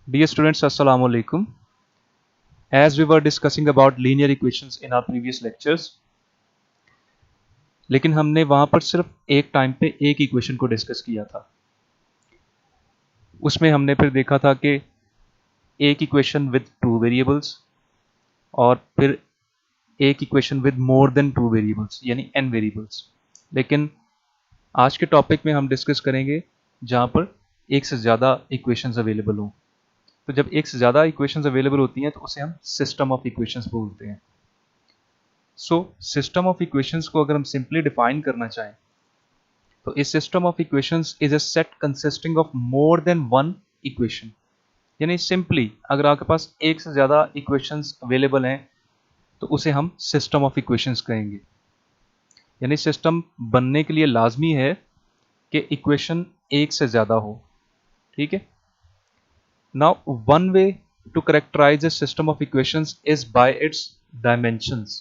Dear students, Assalamu alaikum. As we were discussing about linear equations in our previous lectures, लेकिन हमने वहां पर सिर्फ एक टाइम पे एक इक्वेशन को डिस्कस किया था। उसमें हमने फिर देखा था कि एक इक्वेशन विद टू वेरिएबल्स और फिर एक equation with more than two variables यानी n वेरिएबल्स। लेकिन आज के टॉपिक में हम डिस्कस करेंगे जहां पर एक से ज़्यादा इक्वेशंस अवेलेबल हों। तो जब एक से ज़्यादा इक्वेशंस अवेलेबल होती हैं तो उसे हम सिस्टम ऑफ इक्वेशंस बोलते हैं। सो सिस्टम ऑफ इक्वेशंस को अगर हम सिंपली डिफाइन करना चाहें तो इस system of equations is a set consisting of more than one equation. यानी सिंपली अगर आपके पास एक से ज़्यादा इक्वेशंस अवेलेबल हैं तो उसे हम सिस्टम ऑफ इक्वेशंस कहेंगे। यानी सिस्टम बनने के लिए लाजमी है कि इक्वेशन एक से ज़्यादा हो। ठीक है। Now, one way to characterize a system of equations is by its dimensions.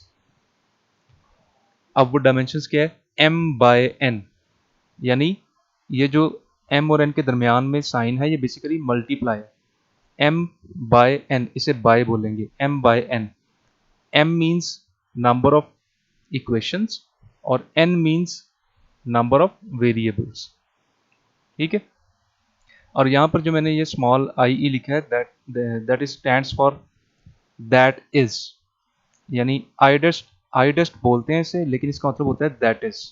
अब वो dimensions क्या है? m by n, यानी ये जो m और n के दरमियान में साइन है ये बेसिकली मल्टीप्लाई है। m by n, इसे by बोलेंगे, m by n। m means number of equations और n means number of variables। ठीक है। और यहाँ पर जो मैंने ये स्मॉल आई ई लिखा है that is stands for that is, यानी आइडेस्ट बोलते हैं इसे, लेकिन इसका मतलब होता है दैट इज।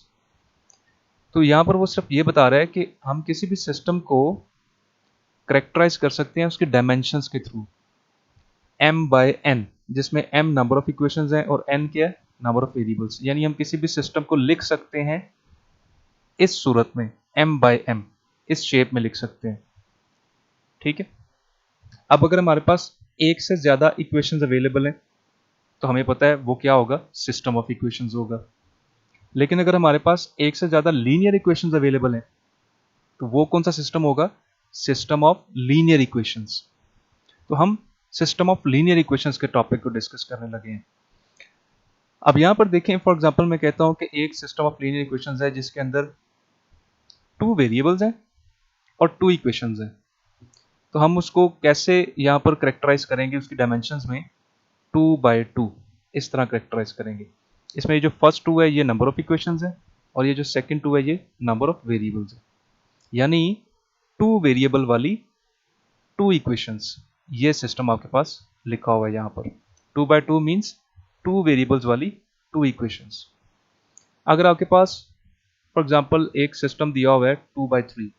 तो यहाँ पर वो सिर्फ ये बता रहा है कि हम किसी भी सिस्टम को करेक्टराइज कर सकते हैं उसके डायमेंशंस के थ्रू। m बाय n, जिसमें m नंबर ऑफ इक्वेशंस हैं और n क्या है? Number of variables. यानी हम किसी भी सिस्टम को लिख सकते हैं इस सूरत में, m बाय m, इस शेप में लिख सकते हैं। ठीक है। अब अगर हमारे पास एक से ज्यादा इक्वेशंस अवेलेबल हैं तो हमें पता है वो क्या होगा? सिस्टम ऑफ इक्वेशंस होगा। लेकिन अगर हमारे पास एक से ज्यादा लीनियर इक्वेशंस अवेलेबल हैं तो वो कौन सा सिस्टम होगा? System of linear equations. तो हम सिस्टम ऑफ लीनियर इक्वेशंस के टॉपिक को डिस्कस करने लगे हैं। अब यहां पर देखें, फॉर एग्जांपल मैं कहता हूं कि एक सिस्टम ऑफ लीनियर इक्वेशंस है जिसके अंदर टू वेरिएबल्स हैं और टू इक्वेशंस हैं। तो हम उसको कैसे यहाँ पर करेक्टराइज करेंगे? उसकी डायमेंशंस में 2 बाय 2 इस तरह करेक्टराइज करेंगे। इसमें ये जो फर्स्ट 2 है ये नंबर ऑफ इक्वेशंस है और ये जो सेकंड 2 है ये नंबर ऑफ वेरिएबल्स है। यानी 2 वेरिएबल वाली 2 इक्वेशंस, ये सिस्टम आपके पास लिखा हुआ है यहाँ पर। 2 बाय 2 मीन्स 2 वेरिएबल्स वाली 2 इक्वेशंस। अगर आपके पास फॉर एग्जाम्पल एक सिस्टम दिया हुआ है 2 बाय 3,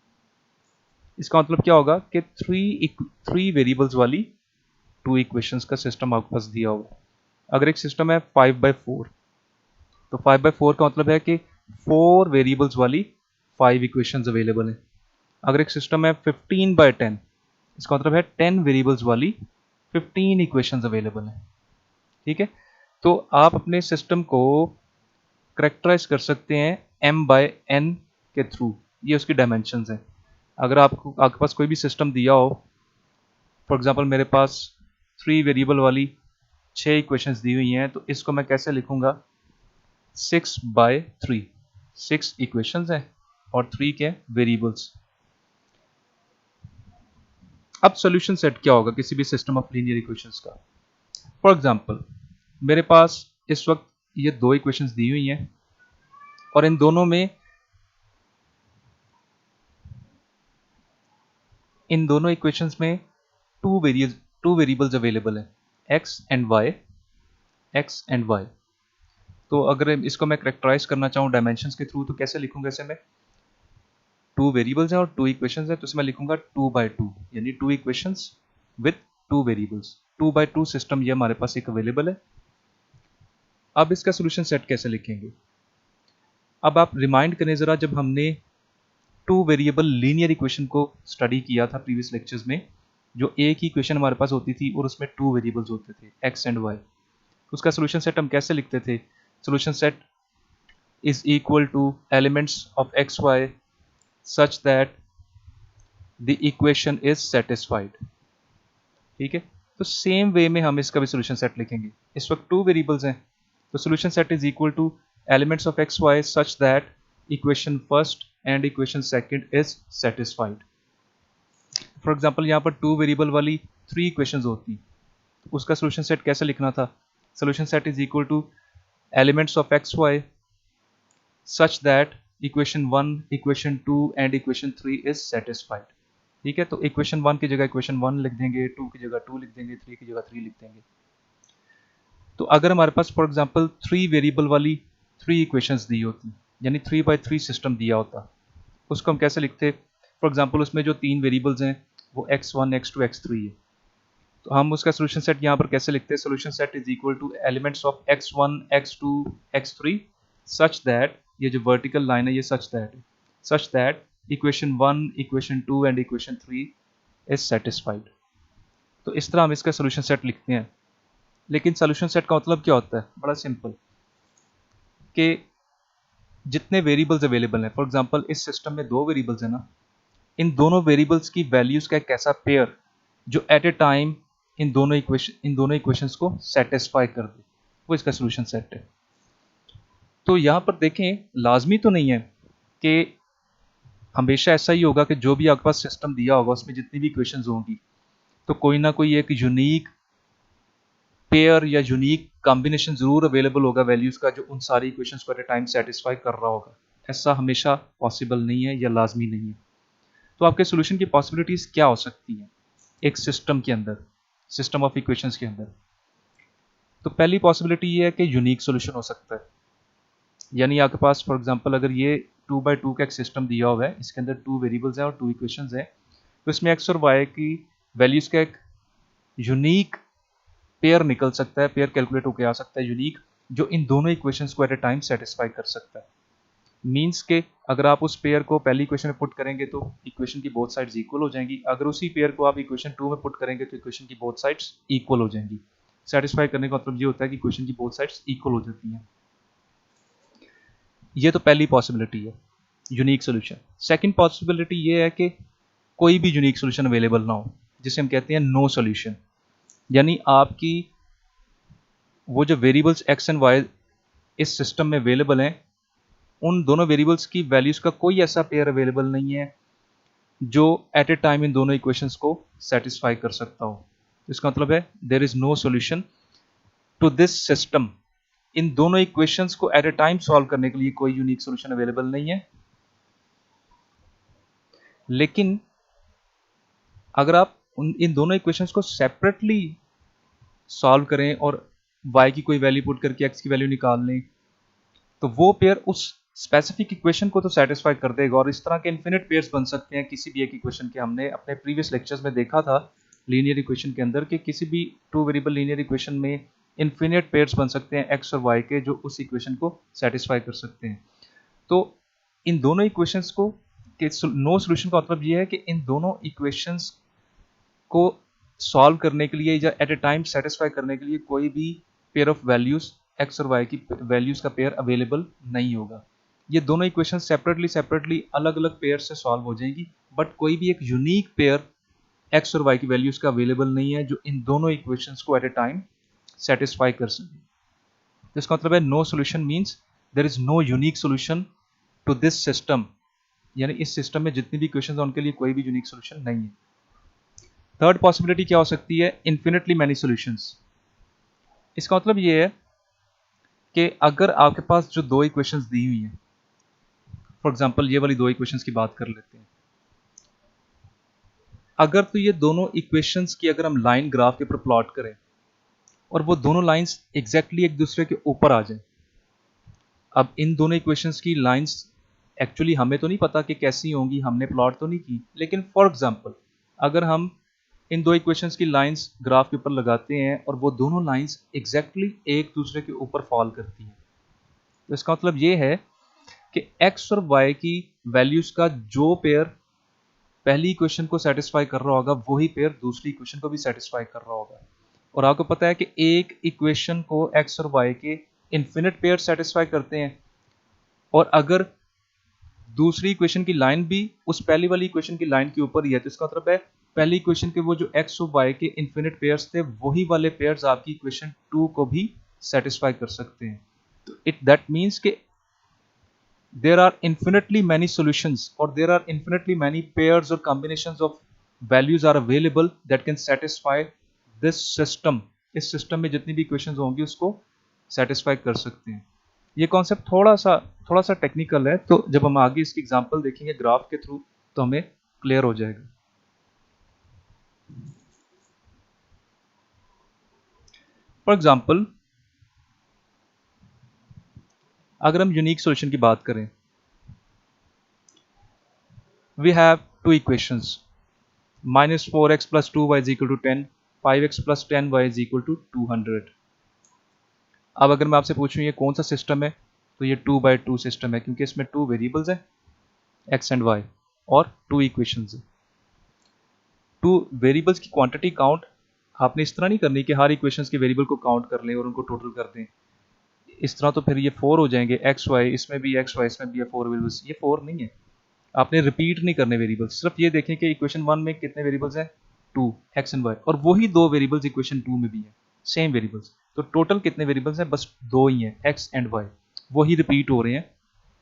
इसका मतलब क्या होगा कि थ्री वेरिएबल्स वाली 2 इक्वेशंस का सिस्टम आपके पास दिया हुआ है। अगर एक सिस्टम है 5 बाय 4, तो 5 बाय 4 का मतलब है कि 4 वेरिएबल्स वाली 5 इक्वेशंस अवेलेबल हैं। अगर एक सिस्टम है 15 बाय 10, इसका मतलब है 10 वेरिएबल्स वाली 15 इक्वेशंस अवेलेबल हैं। ठीक है। तो आप अपने सिस्टम को करेक्टराइज कर सकते हैं m बाय n के थ्रू, ये उसकी डायमेंशंस हैं। अगर आपके पास कोई भी सिस्टम दिया हो, फॉर एग्जांपल मेरे पास 3 वेरिएबल वाली 6 इक्वेशंस दी हुई हैं, तो इसको मैं कैसे लिखूंगा? 6 बाय 3, 6 इक्वेशंस हैं और 3 के वेरिएबल्स। अब सॉल्यूशन सेट क्या होगा किसी भी सिस्टम ऑफ लीनियर इक्वेशंस का? फॉर एग्जांपल मेरे पास इस वक्त ये 2 इक्वेशंस दी हुई हैं और इन दोनों इक्वेशंस में टू वेरिएबल्स अवेलेबल हैं, x एंड y। तो अगर इसको मैं करेक्टराइज करना चाहूँ डायमेंशंस के थ्रू तो कैसे लिखूंगा इसे मैं? 2 वेरिएबल्स हैं और 2 इक्वेशंस हैं, तो इसमें लिखूंगा 2 बाय 2, यानी 2 equations with 2 variables. 2 by 2 system ये हमारे पास एक अवेलेबल है। अब इसका सोल्यूशन सेट कैसे लिखेंगे? अब आप रिमाइंड करें जरा, जब हमने 2 वेरिएबल लीनियर इक्वेशन को स्टडी किया था प्रीवियस लेक्चर्स में, जो एक ही इक्वेशन हमारे पास होती थी और उसमें 2 वेरिएबल्स होते थे x एंड y। उसका सोल्यूशन सेट हम कैसे लिखते थे? Solution set is equal to elements of x Y such that the equation is satisfied. ठीक है। तो सेम वे में हम इसका भी सोल्यूशन सेट लिखेंगे। इस वक्त 2 वेरिएबल्स हैं, तो solution set is equal to elements of x Y such that equation first and equation second is satisfied. For example यहाँ पर 2 वेरिएबल वाली 3 इक्वेशंस होती, उसका सोल्यूशन सेट कैसे लिखना था? Solution set is equal to elements of x Y such that equation 1, equation 2 and equation 3 is satisfied. ठीक है, तो इक्वेशन 1 की जगह इक्वेशन 1 लिख देंगे, 2 की जगह 2 लिख देंगे, 3 की जगह 3 लिख देंगे। तो अगर हमारे पास फॉर एग्जांपल 3 वेरिएबल वाली 3 इक्वेशंस दी होती, यानी 3x3 सिस्टम दिया होता, उसको हम कैसे लिखते? फॉर एग्जांपल उसमें जो 3 वेरिएबल्स हैं वो x1, x2, x3 है, तो हम उसका सोल्यूशन सेट यहाँ पर कैसे लिखते हैं? Solution set is equal to elements of x1, x2, x3 such that, ये जो वर्टिकल लाइन है ये सच that equation 1, equation 2 and equation 3 is satisfied. तो इस तरह हम इसका सोल्यूशन सेट लिखते हैं। लेकिन सोल्यूशन सेट का मतलब क्या होता है? बड़ा सिंपल, कि जितने वेरिएबल्स अवेलेबल हैं, फॉर एग्जांपल इस सिस्टम में 2 वेरिएबल्स हैं ना, इन दोनों वेरिएबल्स की वैल्यूज का एक ऐसा पेयर जो एट ए टाइम इन दोनों इक्वेशंस को सेटिस्फाई कर दे, वो इसका सोल्यूशन सेट है। तो यहाँ पर देखें, लाजमी तो नहीं है कि हमेशा ऐसा ही होगा कि जो भी आपके पास सिस्टम दिया होगा उसमें जितनी भी इक्वेशंस होंगी तो कोई ना कोई एक यूनिक पेयर या यूनिक कॉम्बिनेशन जरूर अवेलेबल होगा वैल्यूज का, जो उन सारी इक्वेशंस को एट ए टाइम सेटिस्फाई कर रहा होगा। ऐसा हमेशा पॉसिबल नहीं है या लाजमी नहीं है। तो आपके सोल्यूशन की पॉसिबिलिटीज क्या हो सकती हैं एक सिस्टम के अंदर, सिस्टम ऑफ इक्वेशंस के अंदर? तो पहली पॉसिबिलिटी ये है कि यूनिक सोल्यूशन हो सकता है, यानी आपके पास फॉर एग्जांपल अगर ये 2x2 का एक सिस्टम दिया हुआ है, इसके अंदर 2 वेरिएबल्स हैं और 2 इक्वेशंस हैं, तो इसमें x और y की वैल्यूज का एक यूनिक पेयर निकल सकता है, पेयर कैलकुलेट होकर आ सकता है यूनिक, जो इन दोनों इक्वेशंस को एट ए टाइम सेटिस्फाई कर सकता है। मीन्स के अगर आप उस पेयर को पहली इक्वेशन में पुट करेंगे तो इक्वेशन की बोथ साइड्स इक्वल हो जाएंगी, अगर उसी पेयर को आप इक्वेशन 2 में पुट करेंगे तो इक्वेशन की बोथ साइड्स इक्वल हो जाएंगी। सेटिस्फाई करने का मतलब ये होता है कि इक्वेशन की बोथ साइड्स इक्वल हो जाती हैं। ये तो पहली पॉसिबिलिटी है, यूनिक सोल्यूशन। सेकंड पॉसिबिलिटी ये है कि कोई भी यूनिक सोल्यूशन अवेलेबल ना हो, जिसे हम कहते हैं नो सोल्यूशन, यानी आपकी वो जो वेरिएबल्स एक्स एंड वाई इस सिस्टम में अवेलेबल हैं, उन दोनों वेरिएबल्स की वैल्यूज का कोई ऐसा पेयर अवेलेबल नहीं है जो एट ए टाइम इन दोनों इक्वेशंस को सेटिस्फाई कर सकता हो। इसका मतलब है there is no solution to this system, इन दोनों इक्वेशंस को एट ए टाइम सॉल्व करने के लिए कोई यूनिक सॉल्यूशन अवेलेबल नहीं है। लेकिन अगर आप इन दोनों इक्वेशंस को सेपरेटली सॉल्व करें और y की कोई वैल्यू पुट करके x की वैल्यू निकाल लें, तो वो पेयर उस स्पेसिफिक इक्वेशन को तो सेटिस्फाई कर देगा, और इस तरह के इन्फिनिट पेयर्स बन सकते हैं किसी भी एक इक्वेशन के। हमने अपने प्रीवियस लेक्चर्स में देखा था लीनियर इक्वेशन के अंदर कि किसी भी 2 वेरिएबल लीनियर इक्वेशन में इन्फिनिट पेयर्स बन सकते हैं x और y के, जो उस इक्वेशन को सेटिस्फाई कर सकते हैं। तो इन दोनों इक्वेशंस को नो सोल्यूशन का मतलब ये है कि इन दोनों इक्वेशंस को सॉल्व करने के लिए या एट ए टाइम सेटिस्फाई करने के लिए कोई भी पेयर ऑफ वैल्यूज एक्स और वाई की वैल्यूज का पेयर अवेलेबल नहीं होगा। ये दोनों इक्वेशन सेपरेटली अलग अलग पेयर से सॉल्व हो जाएंगी, बट कोई भी एक यूनिक पेयर एक्स और वाई की वैल्यूज का अवेलेबल नहीं है जो इन दोनों इक्वेशंस को एट ए टाइम सेटिस्फाई कर सके। तो इसका मतलब है no solution means there is no unique solution to this system, यानी इस सिस्टम में जितनी भी इक्वेशंस हैं उनके लिए कोई भी यूनिक सोल्यूशन नहीं है। थर्ड पॉसिबिलिटी क्या हो सकती है? Infinitely many solutions. इसका मतलब ये है कि अगर आपके पास जो 2 इक्वेशंस दी हुई हैं, फॉर एग्जांपल ये वाली 2 इक्वेशंस की बात कर लेते हैं, अगर तो ये दोनों इक्वेशंस की अगर हम लाइन ग्राफ के ऊपर प्लॉट करें और वो दोनों लाइंस एग्जैक्टली एक दूसरे के ऊपर आ जाएं, अब इन दोनों इक्वेशंस की लाइंस एक्चुअली हमें तो नहीं पता कि कैसी होंगी, हमने प्लॉट तो नहीं की, लेकिन फॉर एग्जांपल अगर हम इन 2 इक्वेशंस की लाइंस ग्राफ के ऊपर लगाते हैं और वो दोनों लाइंस एग्जैक्टली एक दूसरे के ऊपर फॉल करती हैं, तो इसका मतलब ये है कि x और y की वैल्यूज का जो पेयर पहली इक्वेशन को सेटिस्फाई कर रहा होगा वही पेयर दूसरी इक्वेशन को भी सेटिस्फाई कर रहा होगा। और आपको पता है कि एक इक्वेशन को x और y के इन्फिनिट पेयर सेटिस्फाई करते हैं, और अगर दूसरी इक्वेशन की लाइन भी उस पहली वाली इक्वेशन की लाइन के ऊपर ही है, तो इसका मतलब है पहली इक्वेशन के वो जो x और y के इन्फिनिट पेयर्स थे वही वाले पेयर्स आपकी इक्वेशन 2 को भी सेटिस्फाई कर सकते हैं। तो इट दैट मीन्स के there are infinitely many solutions or there are infinitely many pairs or combinations of values are available that can satisfy this system. इस सिस्टम में जितनी भी इक्वेशंस होंगी उसको सेटिस्फाई कर सकते हैं। ये कॉन्सेप्ट थोड़ा सा टेक्निकल है, तो जब हम आगे इसकी एग्जांपल देखेंगे ग्राफ के थ्रू तो हमें क्लियर हो जाएगा। फॉर एग्जांपल अगर हम यूनिक सॉल्यूशन की बात करें, we have two equations, -4x plus 2y is equal to 10, 5x plus 10y is equal to 200। अब अगर मैं आपसे पूछूं ये कौन सा सिस्टम है, तो ये 2/2 सिस्टम है, क्योंकि इसमें 2 वेरिएबल्स हैं x एंड y और 2 इक्वेशंस हैं। 2 वेरिएबल्स की क्वांटिटी काउंट आपने इस तरह नहीं करनी कि हर इक्वेशंस के वेरिएबल को काउंट कर लें और उनको टोटल कर दें। इस तरह तो फिर ये 4 हो जाएंगे, x y इसमें भी x y इसमें भी 4 वेरिएबल्स, ये 4 नहीं है। आपने रिपीट नहीं करने वेरिएबल्स, सिर्फ ये देखें कि इक्वेशन 1 में कितने वेरिएबल्स हैं, 2 x एंड y, और वही 2 वेरिएबल्स इक्वेशन 2 में भी हैं, सेम वेरिएबल्स। तो टोटल कितने वेरिएबल्स हैं, बस 2 ही हैं, x एंड y, वही रिपीट हो रहे हैं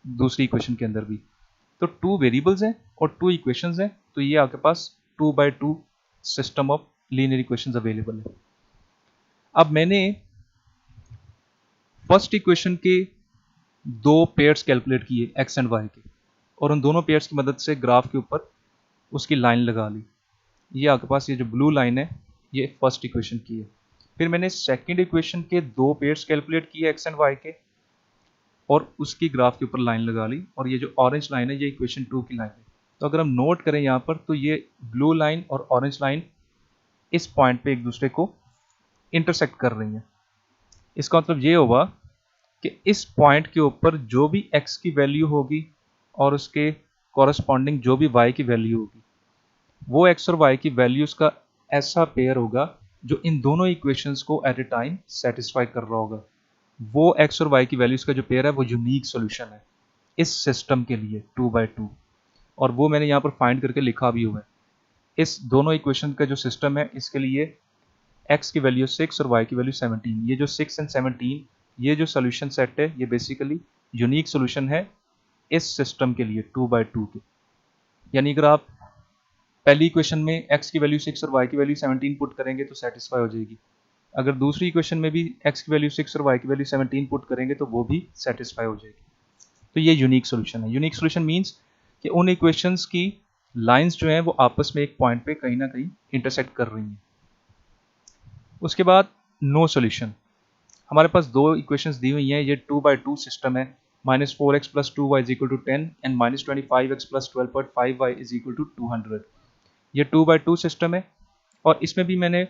दूसरी इक्वेशन के अंदर भी। तो 2 वेरिएबल्स हैं और 2 इक्वेशंस हैं, तो ये आपके पास 2/2 system of linear equations available है। अब मैंने फर्स्ट इक्वेशन के 2 पेयर्स कैलकुलेट किए x एंड y के, और उन दोनों पेयर्स की मदद से ग्राफ के ऊपर उसकी लाइन लगा ली। ये आपके पास ये जो ब्लू लाइन है ये फर्स्ट इक्वेशन की है। फिर मैंने सेकंड इक्वेशन के 2 पेयर्स कैलकुलेट किए x एंड y के, और उसकी ग्राफ के ऊपर लाइन लगा ली, और ये जो ऑरेंज लाइन है ये इक्वेशन 2 की लाइन है। तो अगर हम नोट करें यहाँ पर, तो ये ब्लू लाइन और ऑरेंज लाइन इस पॉइंट पे एक दूसरे को इंटरसेक्ट कर रही हैं। इसका मतलब ये होगा कि इस पॉइंट के ऊपर जो भी x की वैल्यू होगी और उसके कॉरस्पॉन्डिंग जो भी y की वैल्यू होगी, वो x और y की वैल्यूज का ऐसा पेयर होगा जो इन दोनों इक्वेशंस को एट ए टाइम सेटिस्फाई कर रहा होगा। वो x और y की वैल्यूज का जो पेयर है वो यूनिक सॉल्यूशन है इस सिस्टम के लिए 2/2, और वो मैंने यहाँ पर फाइंड करके लिखा भी हुआ है। इस दोनों इक्वेशन का जो सिस्टम है इसके लिए x की वैल्यू 6 और y की वैल्यू 17, ये जो 6 एंड 17 ये जो सोल्यूशन सेट है ये बेसिकली यूनिक सोल्यूशन है इस सिस्टम के लिए 2/2 के। यानी अगर आप पहली इक्वेशन में x की वैल्यू 6 और y की वैल्यू 17 पुट करेंगे तो सेटिस्फाई हो जाएगी। अगर दूसरी इक्वेशन में भी x की वैल्यू 6 और y की वैल्यू 17 पुट करेंगे तो वो भी सेटिस्फाई हो जाएगी। तो ये यूनिक सोल्यूशन है। यूनिक सोल्यूशन मीन्स कि उन इक्वेशंस की लाइंस जो हैं वो आपस में एक पॉइंट पे कहीं ना कहीं इंटरसेक्ट कर रही हैं। उसके बाद नो सोल्यूशन, हमारे पास 2 इक्वेशंस दी हुई हैं, ये 2/2 सिस्टम है, -4x plus 2y is equal to 10 and -25x plus 12.5y is equal to 200। ये 2/2 सिस्टम है, और इसमें भी मैंने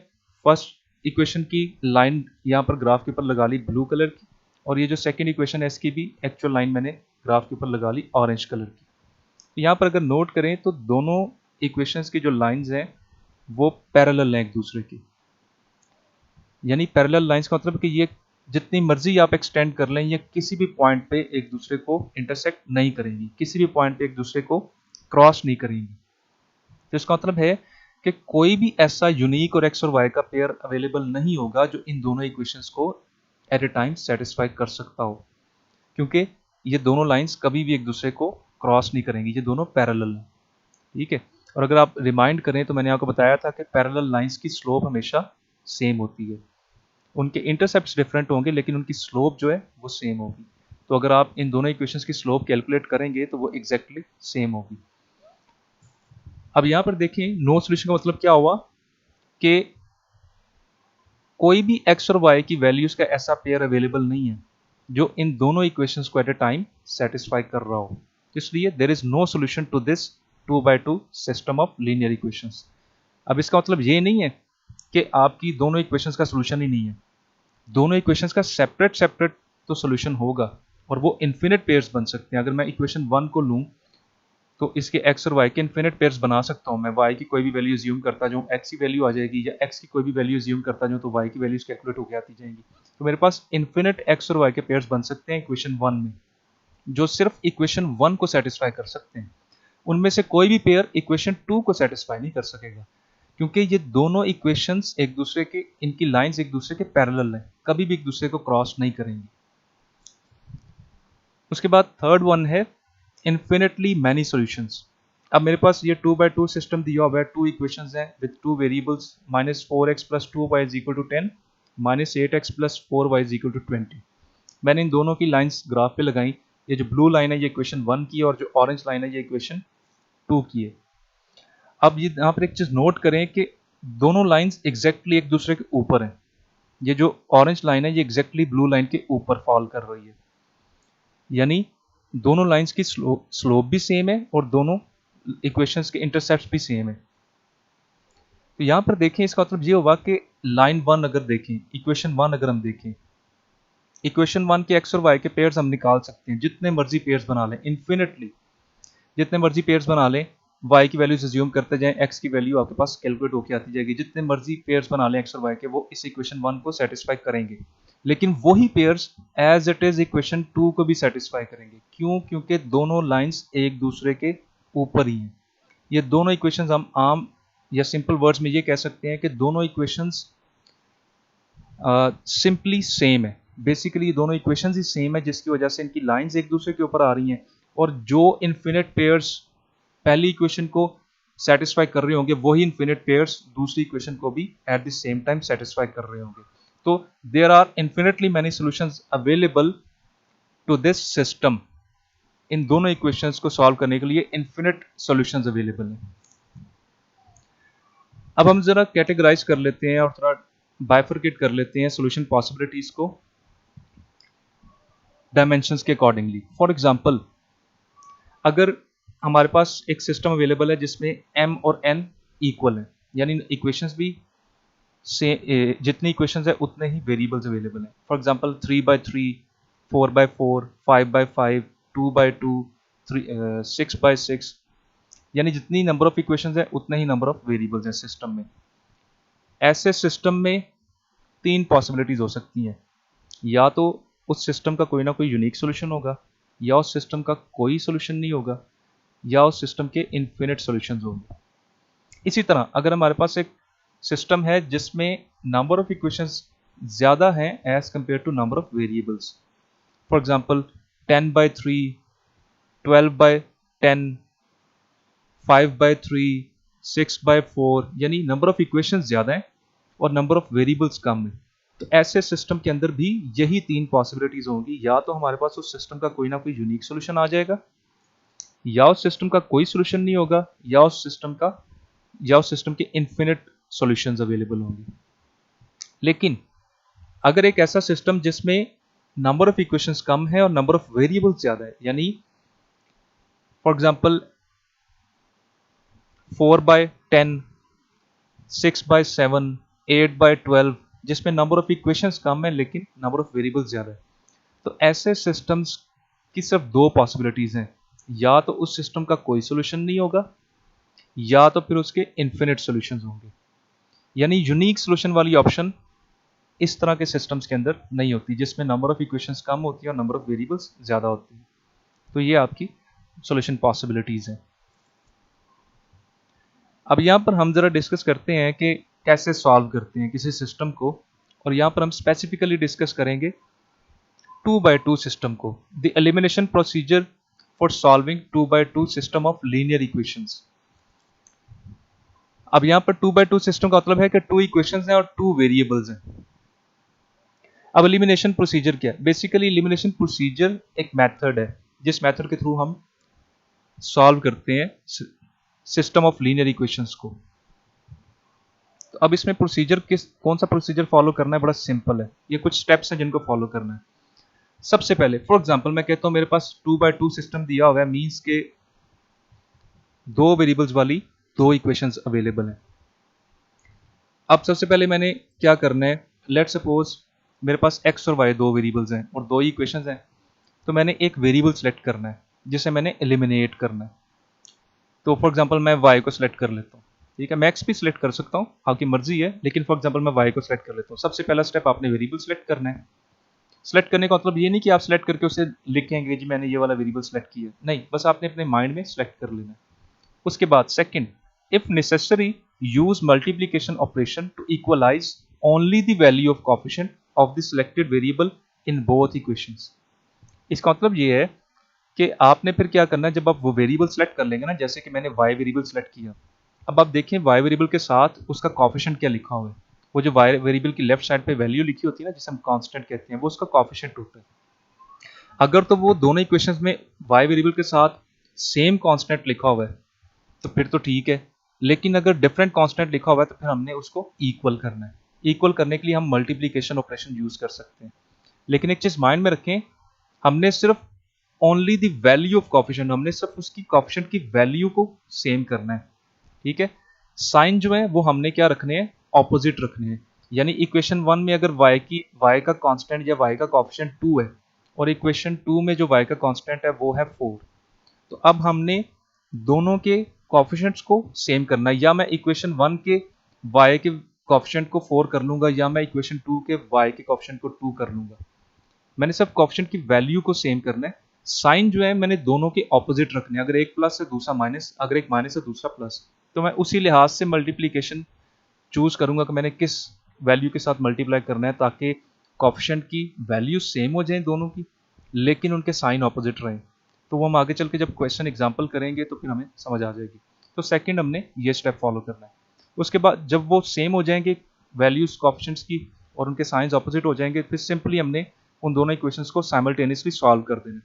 फर्स्ट इक्वेशन की लाइन यहाँ पर ग्राफ के ऊपर लगा ली ब्लू कलर की, और ये जो सेकंड इक्वेशन है इसकी भी एक्चुअल लाइन मैंने ग्राफ के ऊपर लगा ली ऑरेंज कलर की। तो यहाँ पर अगर नोट करें तो दोनों इक्वेशंस की जो लाइंस हैं वो पैरेलल हैं एक दूसरे की। यानी पैरेलल लाइंस का मतलब कि ये जितनी मर्जी आप एक्सटेंड कर लें ये किसी भी पॉइंट पे एक दूसरे को इंटरसेक्ट नहीं करेंगी, किसी भी पॉइंट पे एक दूसरे को क्रॉस नहीं करेंगी। तो इसका मतलब है कि कोई भी ऐसा यूनिक और x और y का पेयर अवेलेबल नहीं होगा जो इन दोनों इक्वेशंस को एट ए टाइम सेटिस्फाई कर सकता हो, क्योंकि ये दोनों लाइंस कभी भी एक दूसरे को क्रॉस नहीं करेंगी, ये दोनों पैरेलल हैं। ठीक है, और अगर आप रिमाइंड करें तो मैंने आपको बताया था कि पैरेलल लाइंस की स्लोप हमेशा सेम होती है। उनके इंटरसेप्ट्स डिफरेंट होंगे लेकिन उनकी स्लोप जो है वो सेम होगी। तो अगर आप इन दोनों इक्वेशंस की स्लोप कैलकुलेट करेंगे तो वो एग्जैक्टली सेम होगी। अब यहां पर देखें नो सोल्यूशन का मतलब क्या हुआ कि कोई भी x और y की वैल्यूज का ऐसा पेयर अवेलेबल नहीं है जो इन दोनों इक्वेशंस को एट ए टाइम सेटिस्फाई कर रहा हो। इसलिए there is no solution to this 2/2 system of linear equations. अब इसका मतलब ये नहीं है कि आपकी दोनों इक्वेशंस का सोल्यूशन ही नहीं है, दोनों इक्वेशंस का सेपरेट सेपरेट तो सोल्यूशन होगा, और वो इन्फिनिट पेयर्स बन सकते हैं। अगर मैं इक्वेशन 1 को लूं तो इसके x और y के इन्फिनिट पेयर्स बना सकता हूं। मैं y की कोई भी वैल्यू अज्यूम करता जाऊं x की वैल्यू आ जाएगी, या x की कोई भी वैल्यू अज्यूम करता जाऊं तो y की वैल्यूज कैलकुलेट होकर आती जाएंगी। तो मेरे पास इन्फिनिट x और y के पेयर्स बन सकते हैं इक्वेशन 1 में, जो सिर्फ इक्वेशन 1 को सेटिस्फाई कर सकते हैं। उनमें से कोई भी पेयर इक्वेशन 2 को सेटिस्फाई नहीं कर सकेगा, क्योंकि ये दोनों इक्वेशंस एक दूसरे के, इनकी लाइंस एक दूसरे के पैरेलल हैं, कभी भी एक दूसरे को क्रॉस नहीं करेंगी। उसके बाद थर्ड वन है इन्फिनिटली मैनी सॉल्यूशंस। अब मेरे पास ये 2/2 सिस्टम दिया हुआ है, टू इक्वेशंस हैं with two variables, -4x + 2y = 10, -8x + 4y = 20। मैंने इन दोनों की लाइंस ग्राफ पे लगाई। ये जो ब्लू लाइन है ये इक्वेशन 1 की है और जो ऑरेंज लाइन है ये इक्वेशन 2 की है। अब ये यहाँ पर एक चीज़ नोट करें कि दोनों लाइंस एग्जैक्टली एक दूसरे के ऊपर हैं। ये जो ऑरेंज लाइन है ये एग्जैक्टली ब्लू लाइन के ऊपर फॉल कर रही है, यानी दोनों लाइंस की स्लोप भी सेम है और दोनों इक्वेशंस के इंटरसेप्ट भी सेम है। तो यहाँ पर देखें, इसका मतलब ये होगा कि लाइन 1 अगर देखें, इक्वेशन 1 अगर हम देखें, इक्वेशन 1 के एक्स और वाई के पेयर्स हम निकाल सकते हैं, जितने मर्जी पेयर्स बना लें, इन्फिनिटली जितने मर्जी पेयर्स बना लें, वाई की वैल्यूज अज्यूम करते जाएं, एक्स की वैल्यू आपके पास कैलकुलेट होकर आती जाएगी। जितने मर्जी पेयर्स बना लें एक्स और वाई के, वो इस इक्वेशन 1 को सेटिस्फाई करेंगे, लेकिन वही pairs as it is equation 2 को भी सेटिस्फाई करेंगे। क्यों? क्योंकि दोनों लाइंस एक दूसरे के ऊपर ही हैं। ये दोनों इक्वेशंस हम आम या सिंपल वर्ड्स में ये कह सकते हैं कि दोनों इक्वेशंस सिंपली सेम है। बेसिकली दोनों इक्वेशंस ही सेम है, जिसकी वजह से इनकी लाइंस एक दूसरे के ऊपर आ रही हैं, और जो इन्फिनिट पेयर्स पहली इक्वेशन को सेटिस्फाई कर रहे होंगे वही इन्फिनिट पेयर्स दूसरी इक्वेशन को भी at the same time satisfy कर रहे होंगे। तो there are infinitely many solutions available to this system. इन दोनों इक्वेशंस को सॉल्व करने के लिए इन्फिनिट सॉल्यूशंस अवेलेबल हैं। अब हम जरा कैटेगराइज कर लेते हैं और थोड़ा बाइफरकेट कर लेते हैं सॉल्यूशन पॉसिबिलिटीज को डायमेंशंस के अकॉर्डिंगली। फॉर एग्जांपल, अगर हमारे पास एक सिस्टम अवेलेबल है जिसमें m और n इक्वल है, यानी इक्वेशंस भी से जितनी इक्वेशंस है उतने ही वेरिएबल्स अवेलेबल हैं। फॉर एग्जांपल 3/3, 4/4, 5/5, 2/2, 6/6, यानी जितनी नंबर ऑफ इक्वेशंस है उतने ही नंबर ऑफ वेरिएबल्स हैं सिस्टम में। ऐसे सिस्टम में तीन पॉसिबिलिटीज हो सकती हैं, या तो उस सिस्टम का कोई ना कोई यूनिक सॉल्यूशन होगा, या उस सिस्टम का कोई सॉल्यूशन नहीं होगा, या उस सिस्टम के इन्फिनिट सॉल्यूशंस होंगे। इसी तरह अगर हमारे पास एक सिस्टम है जिसमें नंबर ऑफ इक्वेशंस ज़्यादा हैं as compare to number of variables, for example 10/3, 12/10, 5/3, 6/4, यानी नंबर ऑफ इक्वेशंस ज़्यादा हैं और नंबर ऑफ वेरिएबल्स कम है, तो ऐसे सिस्टम के अंदर भी यही तीन पॉसिबिलिटीज होंगी। या तो हमारे पास उस सिस्टम का कोई ना कोई यूनिक सॉल्यूशन आ जाएगा, या उस सिस्टम का कोई सॉल्यूशन नहीं होगा, या उस सिस्टम के इन्फिनिट सॉल्यूशंस अवेलेबल होंगे। लेकिन अगर एक ऐसा सिस्टम जिसमें नंबर ऑफ इक्वेशंस कम है और नंबर ऑफ वेरिएबल्स ज्यादा है, यानी फॉर एग्जांपल 4/10, 6/7, 8/12, जिसमें नंबर ऑफ इक्वेशंस कम है लेकिन नंबर ऑफ वेरिएबल्स ज्यादा है, तो ऐसे सिस्टम्स की सिर्फ दो पॉसिबिलिटीज हैं, या तो उस सिस्टम का कोई सॉल्यूशन नहीं होगा, या तो फिर उसके इन्फिनिट सॉल्यूशंस होंगे। यानी यूनिक सॉल्यूशन वाली ऑप्शन इस तरह के सिस्टम्स के अंदर नहीं होती, जिसमें नंबर ऑफ इक्वेशंस कम होती है और नंबर ऑफ वेरिएबल्स ज़्यादा होती है। तो ये आपकी सॉल्यूशन पॉसिबिलिटीज़ हैं। अब यहाँ पर हम ज़रा डिस्कस करते हैं कि कैसे सॉल्व करते हैं किसी सिस्टम को, और यहाँ पर हम स्पेसिफिकली डिस्कस करेंगे 2/2 सिस्टम को, the elimination procedure for solving 2/2 system of linear equations. अब यहाँ पर 2/2 सिस्टम का मतलब है कि 2 इक्वेशंस हैं और 2 वेरिएबल्स हैं। अब एलिमिनेशन प्रोसीजर क्या है? बेसिकली एलिमिनेशन प्रोसीजर एक मेथड है जिस मेथड के थ्रू हम सॉल्व करते हैं सिस्टम ऑफ लीनियर इक्वेशंस को। तो अब इसमें प्रोसीजर कौन सा प्रोसीजर फॉलो करना है? बड़ा सिंपल है, ये कुछ स्टेप्स हैं जिनको फॉलो करना है। सबसे पहले फॉर एग्जांपल मैं कहता हूं मेरे पास 2/2 सिस्टम दिया हुआ है, मींस के दो वेरिएबल्स वाली दो इक्वेशंस अवेलेबल हैं। अब सबसे पहले मैंने क्या करना है, लेट सपोज मेरे पास x और y दो वेरिएबल्स हैं और दो इक्वेशंस हैं, तो मैंने एक वेरिएबल सेलेक्ट करना है जिसे मैंने एलिमिनेट करना है। तो फॉर एग्जांपल मैं y को सिलेक्ट कर लेता हूँ, ठीक है, मैं x भी सिलेक्ट कर सकता हूँ, आपकी मर्जी है, लेकिन फॉर एग्जांपल मैं y को सिलेक्ट कर लेता हूँ। सबसे पहला स्टेप आपने वेरिएबल सेलेक्ट करना है। सेलेक्ट करने का मतलब ये नहीं कि आप सेलेक्ट करके उसे लिखेंगे जी मैंने ये वाला वेरिएबल सेलेक्ट किया, नहीं, बस आपने अपने माइंड में सेलेक्ट कर लेना है। उसके बाद second, if necessary use multiplication operation to equalize only the value of coefficient of the selected variable in both equations. इसका मतलब ये है कि आपने फिर क्या करना है, जब आप वो वेरिएबल सेलेक्ट कर लेंगे ना, जैसे कि मैंने y वेरिएबल सेलेक्ट किया, अब आप देखें y वेरिएबल के साथ उसका कॉफिशिएंट क्या लिखा हुआ है। वो जो y वेरिएबल की लेफ्ट साइड पे वैल्यू लिखी होती है ना, जिसे हम कांस्टेंट कहते हैं, वो उसका कॉफिशिएंट होता है। अगर तो वो दोनों इक्वेशंस में y वेरिएबल के साथ सेम कांस्टेंट लिखा हुआ है तो फिर तो ठीक है, लेकिन अगर डिफरेंट कांस्टेंट लिखा हुआ है तो फिर हमने उसको इक्वल करना है। इक्वल करने के लिए हम मल्टीप्लिकेशन ऑपरेशन यूज कर सकते हैं। लेकिन एक चीज माइंड में रखें, हमने सिर्फ only the value of coefficient, हमने सिर्फ उसकी कॉफिशिएंट की वैल्यू को सेम करना है। ठीक है, साइन जो है वो हमने क्या रखने हैं, ऑपोजिट रखने हैं। यानी इक्वेशन 1 में अगर y का कांस्टेंट या y का कॉफिशिएंट 2 है और इक्वेशन 2 में जो y का कांस्टेंट है वो है 4, तो अब हमने दोनों के कॉफिशिएंट्स को सेम करना है। या मैं इक्वेशन 1 के y के कॉफिशिएंट को 4 कर लूंगा, या मैं इक्वेशन 2 के y के कॉफिशिएंट को 2 कर लूंगा। मैंने सब कॉफिशिएंट की वैल्यू को सेम करना है। साइन जो है मैंने दोनों के ऑपोजिट रखने हैं, अगर एक प्लस है दूसरा माइनस, अगर एक माइनस है दूसरा प्लस, तो मैं उसी लिहाज से मल्टीप्लीकेशन चूज करूंगा कि मैंने किस वैल्यू के साथ मल्टीप्लाई करना है, ताकि कॉफिशिएंट की वैल्यू सेम हो जाए दोनों की, लेकिन उनके साइन ऑपोजिट रहें। तो वो हम आगे चल के जब क्वेश्चन एग्जाम्पल करेंगे तो फिर हमें समझ आ जाएगी। तो सेकंड हमने ये स्टेप फॉलो करना है। उसके बाद जब वो सेम हो जाएंगे वैल्यूज कॉफिशिएंट्स की और उनके साइंस ऑपोजिट हो जाएंगे, फिर सिंपली हमने उन दोनों इक्वेशंस को साइमल्टेनियसली सॉल्व कर देना।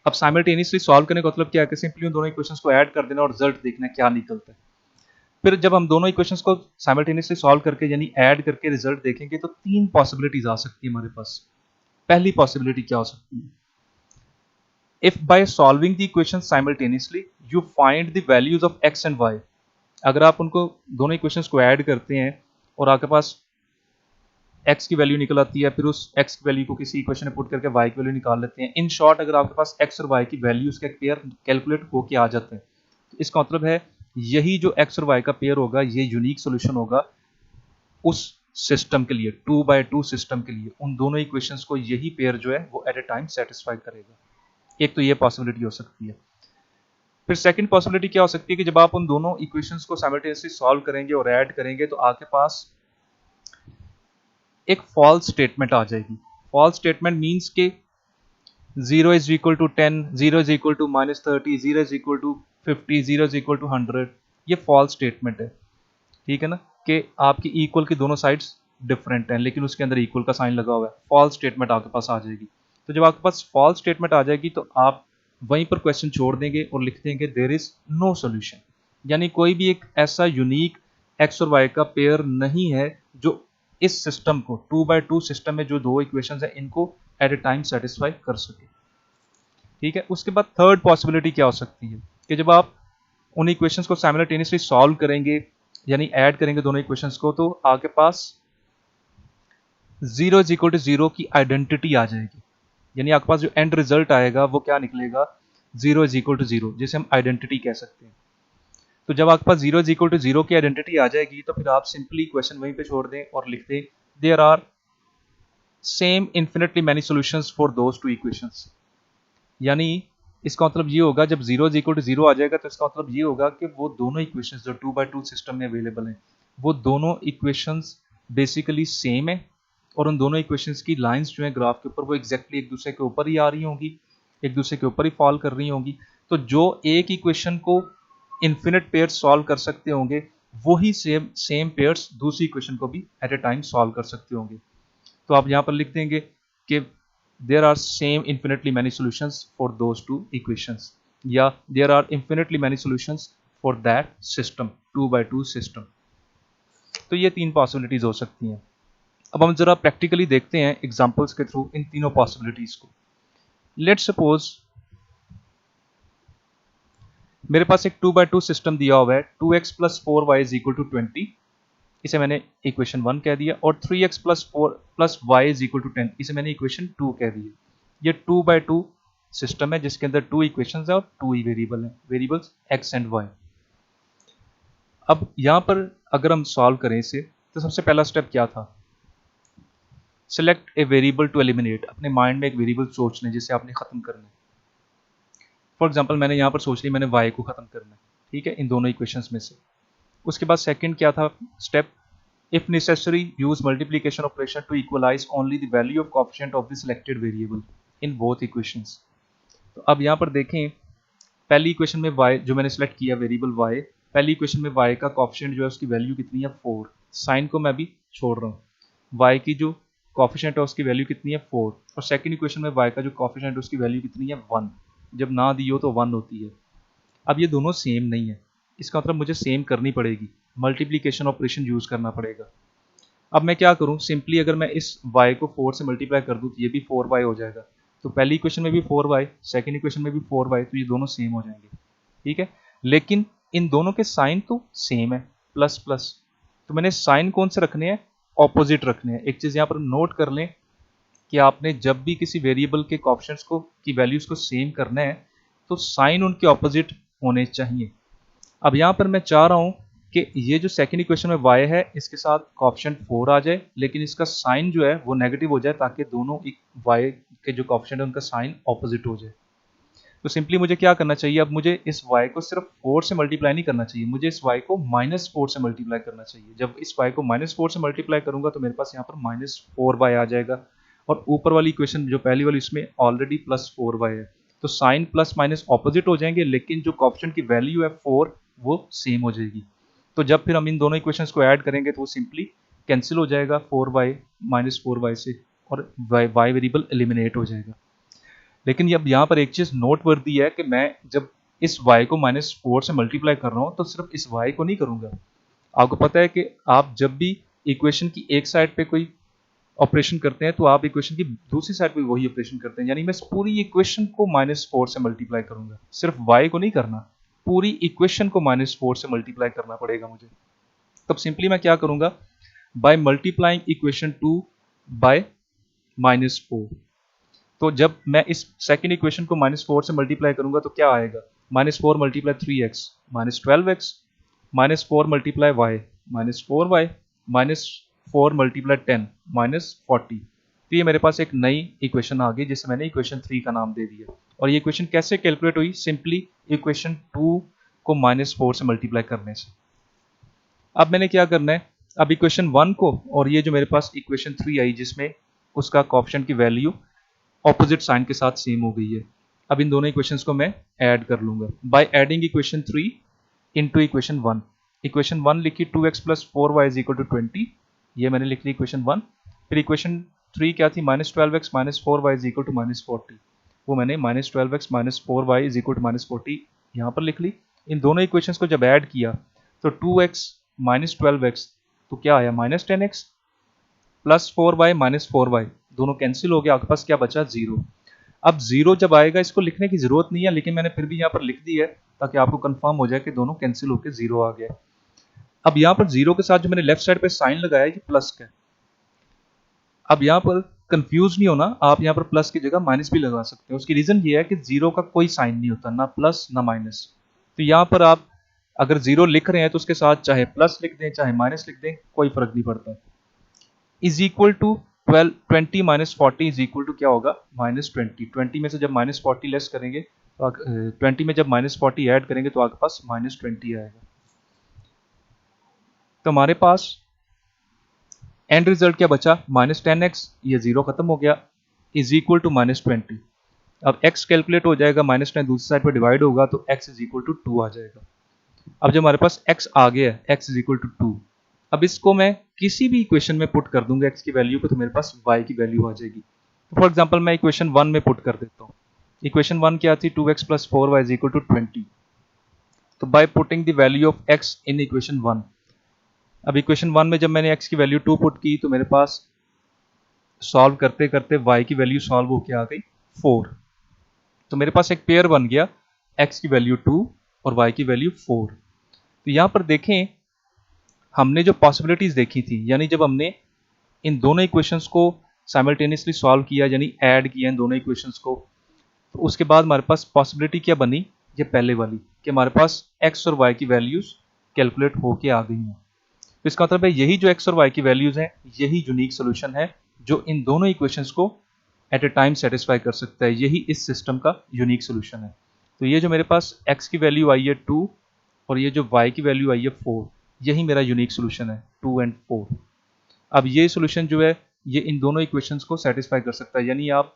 अब साइमल्टेनियसली सॉल्व करने का मतलब क्या है कि सिंपली उन दोनों इक्वेशंस को ऐड कर देना और रिजल्ट देखना है क्या निकलता है। फिर जब हम दोनों इक्वेशंस को साइमल्टेनियसली सॉल्व करके यानी ऐड करके रिजल्ट देखेंगे तो तीन पॉसिबिलिटीज आ सकती है हमारे पास। पहली पॉसिबिलिटी क्या हो सकती है, if by solving the equation simultaneously you find the values of X and Y. अगर आप उनको दोनों इक्वेशंस को ऐड करते हैं और आपके पास x की वैल्यू निकल आती है, फिर उस x की वैल्यू को किसी इक्वेशन में पुट करके y की वैल्यू निकाल लेते हैं। इन शॉर्ट अगर आपके पास x और y की वैल्यूज का एक पेयर कैलकुलेट होके आ जाते हैं, तो इसका मतलब है यही जो x और y का पेयर होगा ये यूनिक सॉल्यूशन होगा उस सिस्टम के लिए, 2x2 सिस्टम के लिए। उन दोनों इक्वेशंस को यही पेयर जो है वो एट ए टाइम सेटिस्फाई करेगा। एक तो ये पॉसिबिलिटी हो सकती है। फिर सेकंड पॉसिबिलिटी क्या हो सकती है कि जब आप उन दोनों इक्वेशंस को साइमल्टेनियसली सॉल्व करेंगे और ऐड करेंगे तो आपके पास एक फॉल्स स्टेटमेंट आ जाएगी। फॉल्स स्टेटमेंट मीन्स के 0 is equal to 10, 0 is equal to -30, 0 is equal to 50, 0 is equal to 100। ये फॉल्स स्टेटमेंट है, ठीक है ना, कि आपकी इक्वल की दोनों साइड्स डिफरेंट हैं लेकिन उसके अंदर इक्वल का साइन लगा हुआ है। फॉल्स स्टेटमेंट आपके पास आ जाएगी। तो जब आपके पास फॉल्स स्टेटमेंट आ जाएगी तो आप वहीं पर क्वेश्चन छोड़ देंगे और लिख देंगे देयर इज नो सॉल्यूशन, यानी कोई भी एक ऐसा यूनिक एक्स और वाई का पेयर नहीं है जो इस सिस्टम को 2x2 सिस्टम में जो दो इक्वेशंस हैं इनको एट ए टाइम सेटिस्फाई कर सके। ठीक है, उसके बाद थर्ड पॉसिबिलिटी क्या हो सकती है कि जब आप उन इक्वेशंस को साइमल्टेनियसली सॉल्व करेंगे यानी ऐड करेंगे दोनों इक्वेशंस को, तो आपके पास 0 इज इक्वल टू 0 की आइडेंटिटी आ जाएगी। यानी आपके पास जो एंड रिजल्ट आएगा वो क्या निकलेगा, 0 इज इक्वल टू 0, जिसे हम आइडेंटिटी कह सकते हैं। तो जब आपके पास 0 इज इक्वल टू 0 की आइडेंटिटी आ जाएगी तो फिर आप सिंपली क्वेश्चन वहीं पे छोड़ दें और लिख दें there are same infinitely many solutions for those two equations. यानी इसका मतलब ये होगा जब 0 इज इक्वल टू 0 आ जाएगा तो इसका मतलब ये होगा कि वो दोनों इक्वेशंस जो 2x2 सिस्टम में अवेलेबल हैं वो दोनों इक्वेशंस बेसिकली सेम है और उन दोनों इक्वेशंस की लाइंस जो है ग्राफ के ऊपर वो एग्जैक्टली एक दूसरे के ऊपर ही आ रही होंगी, एक दूसरे के ऊपर ही फॉल कर रही होंगी। तो जो एक इक्वेशन को इन्फिनिट पेयर्स सॉल्व कर सकते होंगे वही सेम पेयर्स दूसरी इक्वेशन को भी एट ए टाइम सॉल्व कर सकते होंगे। तो आप यहाँ पर लिख देंगे कि there are same infinitely many solutions for those two equations, या there are infinitely many solutions for that system 2x2 system। तो ये तीन पॉसिबिलिटीज हो सकती हैं। अब हम जरा प्रैक्टिकली देखते हैं एग्जांपल्स के थ्रू इन तीनों पॉसिबिलिटीज को। लेट्स सपोज मेरे पास एक 2x2 सिस्टम दिया हुआ है, 2x + 4y = 20, इसे मैंने इक्वेशन 1 कह दिया, और 3x + 4 + y = 10, इसे मैंने इक्वेशन 2 कह दिया। ये 2x2 सिस्टम है जिसके अंदर 2 इक्वेशंस है और 2 ही वेरिएबल हैं, वेरिएबल्स x एंड y। अब यहां पर अगर हम सॉल्व करें इसे तो सबसे पहला स्टेप क्या था, select a variable to eliminate. अपने माइंड में एक वेरिएबल सोच लें जिसे आपने खत्म करना है। फॉर एग्जाम्पल मैंने यहाँ पर सोच ली मैंने y को खत्म करना है, ठीक है, इन दोनों इक्वेशंस में से। उसके बाद सेकंड क्या था step, if necessary use multiplication operation to equalize only the value of coefficient of the selected variable in both equations। तो अब यहाँ पर देखें, पहली इक्वेशन में y जो मैंने सेलेक्ट किया वेरिएबल y, पहली इक्वेशन में y का कोफिशिएंट जो है उसकी वैल्यू कितनी है 4, साइन को मैं अभी छोड़ रहा हूँ। y की जो कोफिशिएंट है उसकी वैल्यू कितनी है 4, और सेकंड इक्वेशन में y का जो कोफिशिएंट है उसकी वैल्यू कितनी है 1, जब ना दी हो तो 1 होती है। अब ये दोनों सेम नहीं है, इसका मतलब मुझे सेम करनी पड़ेगी, मल्टीप्लिकेशन ऑपरेशन यूज करना पड़ेगा। अब मैं क्या करूं, सिंपली अगर मैं इस y को 4 से मल्टीप्लाई कर दूं तो ये भी 4y हो जाएगा। तो पहली इक्वेशन में भी 4y, सेकंड इक्वेशन में भी 4y, तो ये दोनों सेम हो जाएंगे, ठीक है। लेकिन इन दोनों के साइन तो सेम है, प्लस प्लस, तो मैंने साइन कौन से रखने हैं, ऑपोजिट रखने हैं। एक चीज यहाँ पर नोट कर लें कि आपने जब भी किसी वेरिएबल के कोएफिशिएंट्स को की वैल्यूज को सेम करना है तो साइन उनके ऑपोजिट होने चाहिए। अब यहाँ पर मैं चाह रहा हूँ कि ये जो सेकंड इक्वेशन में y है इसके साथ कोएफिशिएंट 4 आ जाए, लेकिन इसका साइन जो है वो नेगेटिव हो जाए, ताकि दोनों y के जो कोएफिशिएंट है उनका साइन ऑपोजिट हो जाए। तो सिंपली मुझे क्या करना चाहिए, अब मुझे इस y को सिर्फ 4 से मल्टीप्लाई नहीं करना चाहिए, मुझे इस y को -4 से मल्टीप्लाई करना चाहिए। जब इस y को -4 से मल्टीप्लाई करूंगा तो मेरे पास यहाँ पर -4y आ जाएगा, और ऊपर वाली इक्वेशन जो पहली वाली इसमें ऑलरेडी +4y है, तो साइन प्लस माइनस ऑपोजिट हो जाएंगे, लेकिन जो कोएफिशिएंट की वैल्यू है 4 वो सेम हो जाएगी। तो जब फिर हम इन दोनों इक्वेशंस को ऐड करेंगे तो वो सिंपली कैंसिल हो जाएगा 4y -4y से, और y वेरिएबल एलिमिनेट हो जाएगा। लेकिन अब यहाँ पर एक चीज नोट वर्दी है कि मैं जब इस y को -4 से मल्टीप्लाई कर रहा हूँ तो सिर्फ इस y को नहीं करूंगा। आपको पता है कि आप जब भी इक्वेशन की एक साइड पे कोई ऑपरेशन करते हैं तो आप इक्वेशन की दूसरी साइड पे वही ऑपरेशन करते हैं, यानी मैं पूरी इक्वेशन को -4 से मल्टीप्लाई करूंगा, सिर्फ y को नहीं करना, पूरी इक्वेशन को -4 से मल्टीप्लाई करना पड़ेगा मुझे। तब सिंपली मैं क्या करूंगा, बाय मल्टीप्लाइंग इक्वेशन 2 बाय -4। तो जब मैं इस सेकेंड इक्वेशन को -4 से मल्टीप्लाई करूंगा तो क्या आएगा, -4 multiply 3x -12x, -4 multiply y -4y, -4 multiply 10 -40। तो ये मेरे पास एक नई इक्वेशन आ गई जिसे मैंने इक्वेशन 3 का नाम दे दिया। और ये इक्वेशन कैसे कैलकुलेट हुई, सिंपली इक्वेशन 2 को -4 से मल्टीप्लाई करने से। अब मैंने क्या करना है, अब इक्वेशन 1 को और ये जो मेरे पास इक्वेशन 3 आई जिसमें उसका कोएफिशिएंट की वैल्यू ऑपोजिट साइन के साथ सेम हो गई है, अब इन दोनों इक्वेशंस को मैं ऐड कर लूंगा by adding equation 3 into equation 1। Equation 1 लिखी 2x + 4y = 20, ये मैंने लिख ली इक्वेशन 1। फिर इक्वेशन 3 क्या थी, -12x - 4y = -40, वो मैंने -12x - 4y = -40 यहाँ पर लिख ली। इन दोनों इक्वेशंस को जब ऐड किया तो 2x - 12x तो क्या आया, -10x + 4y - 4y, दोनों कैंसिल हो गया, आपके पास क्या बचा, 0। अब 0 जब आएगा इसको लिखने की जरूरत नहीं है, लेकिन मैंने फिर भी यहाँ पर लिख दी है ताकि आपको कंफर्म हो जाए कि दोनों कैंसिल होकर 0 आ गया। अब यहाँ पर 0 के साथ जो मैंने लेफ्ट साइड पे साइन लगाया ये प्लस का है। अब यहाँ पर कंफ्यूज नहीं होना, आप यहाँ पर प्लस की जगह माइनस भी लगा सकते हो। उसकी रीजन ये है कि 0 का कोई साइन नहीं होता, ना प्लस ना माइनस। तो यहाँ पर आप अगर 0 लिख रहे हैं तो उसके साथ चाहे प्लस लिख दें चाहे माइनस लिख दें, कोई फर्क नहीं पड़ता। Is equal to 20 - 40 is equal to क्या होगा, -20। 20 में से जब -40 लेस करेंगे तो 20 में जब -40 ऐड करेंगे तो आपके पास -20 आएगा। तो हमारे पास एंड रिजल्ट क्या बचा, -10x, ये 0 खत्म हो गया, इज इक्वल टू -20। अब x कैलकुलेट हो जाएगा, -10 दूसरी साइड पर डिवाइड होगा तो x इज इक्वल टू 2 आ जाएगा। अब जब हमारे पास x आ गया है, x इज इक्वल टू 2, अब इसको मैं किसी भी इक्वेशन में पुट कर दूंगा x की वैल्यू को, तो मेरे पास y की वैल्यू आ जाएगी। तो फॉर एग्जांपल मैं इक्वेशन 1 में पुट कर देता हूँ। इक्वेशन 1 क्या थी, 2x + 4y = 20। तो by putting the value of x in equation 1, अब इक्वेशन 1 में जब मैंने x की वैल्यू 2 पुट की तो मेरे पास सॉल्व करते करते y की वैल्यू सॉल्व होके आ गई 4। तो मेरे पास एक पेयर बन गया, x की वैल्यू 2 और y की वैल्यू 4। तो यहाँ पर देखें हमने जो पॉसिबिलिटीज देखी थी, यानी जब हमने इन दोनों इक्वेशंस को साइमल्टेनियसली सॉल्व किया, यानी ऐड किया इन दोनों इक्वेशंस को, तो उसके बाद हमारे पास पॉसिबिलिटी क्या बनी, ये पहले वाली कि हमारे पास x और y की वैल्यूज कैलकुलेट होके आ गई हैं। तो इसका मतलब है यही जो x और y की वैल्यूज हैं यही यूनिक सोल्यूशन है जो इन दोनों इक्वेशंस को एट ए टाइम सेटिस्फाई कर सकता है, यही इस सिस्टम का यूनिक सोल्यूशन है। तो ये जो मेरे पास x की वैल्यू आई है 2 और ये जो y की वैल्यू आई है 4, यही मेरा यूनिक सोल्यूशन है 2 और 4। अब ये सोल्यूशन जो है ये इन दोनों इक्वेशंस को सेटिस्फाई कर सकता है, यानी आप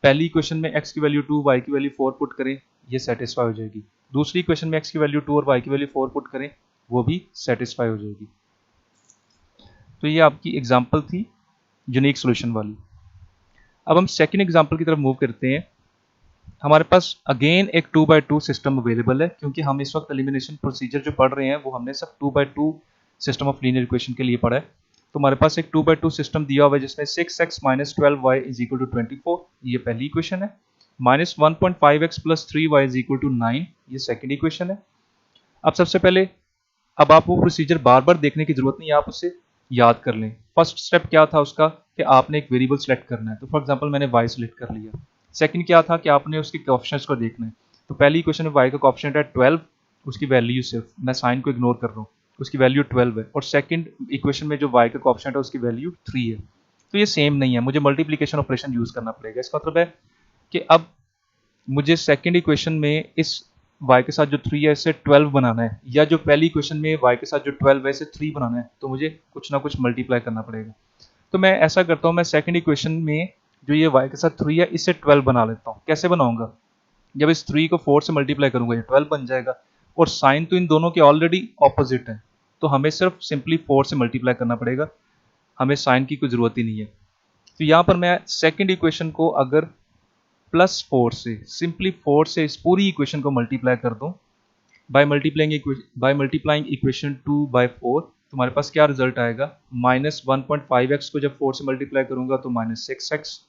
पहली इक्वेशन में x की वैल्यू 2 y की वैल्यू 4 पुट करें, ये सेटिस्फाई हो जाएगी। दूसरी इक्वेशन में x की वैल्यू 2 और y की वैल्यू 4 पुट करें, वो भी सेटिस्फाई हो जाएगी। तो ये आपकी एग्जांपल थी यूनिक सॉल्यूशन वाली। अब हम सेकंड एग्जांपल की तरफ मूव करते हैं। हमारे पास अगेन एक 2x2 सिस्टम अवेलेबल है, क्योंकि हम इस वक्त एलिमिनेशन प्रोसीजर जो पढ़ रहे हैं वो हमने सब 2x2 system of linear equation के लिए पढ़ा है। तो हमारे पास एक 2x2 सिस्टम दिया हुआ है जिसमें 6x - 12y = 24, ये पहली इक्वेशन है। -1.5x + 3y = 9, ये सेकेंड इक्वेशन है। अब सबसे पहले अब आप वो प्रोसीजर बार बार देखने की जरूरत नहीं है, आप उसे याद कर लें। फर्स्ट स्टेप क्या था उसका कि आपने एक वेरिएबल सेलेक्ट करना है। तो फॉर एग्जांपल मैंने y सेलेक्ट कर लिया। सेकंड क्या था कि आपने उसके कोएफिशिएंट्स को देखना है। तो पहली इक्वेशन में y का कोएफिशिएंट है 12, उसकी वैल्यू सिर्फ, मैं साइन को इग्नोर कर रहा हूँ, उसकी वैल्यू 12 है। और सेकंड इक्वेशन में जो y का कोएफिशिएंट है उसकी वैल्यू 3 है। तो ये सेम नहीं है, मुझे मल्टीप्लिकेशन ऑपरेशन यूज करना पड़ेगा। इसका मतलब है कि अब मुझे सेकंड इक्वेशन में इस y के साथ जो 3 है इसे 12 बनाना है, या जो पहली इक्वेशन में y के साथ जो 12 है इसे 3 बनाना है, तो मुझे कुछ ना कुछ मल्टीप्लाई करना पड़ेगा। तो मैं ऐसा करता हूँ, मैं सेकंड इक्वेशन में जो ये y के साथ 3 है इसे 12 बना लेता हूँ। कैसे बनाऊंगा? जब इस 3 को 4 से मल्टीप्लाई करूंगा ये 12 बन जाएगा, और साइन तो इन दोनों के ऑलरेडी ऑपोजिट है, तो हमें सिर्फ सिंपली 4 से मल्टीप्लाई करना पड़ेगा, हमें साइन की कोई जरूरत ही नहीं है। तो यहाँ पर मैं सेकेंड इक्वेशन को अगर +4 से, सिंपली 4 से इस पूरी इक्वेशन को मल्टीप्लाई कर दूं बाय मल्टीप्लाइंग इक्वेशन 2/4, तो हमारे पास क्या रिजल्ट आएगा? -1.5x को जब 4 से मल्टीप्लाई करूंगा तो -6x,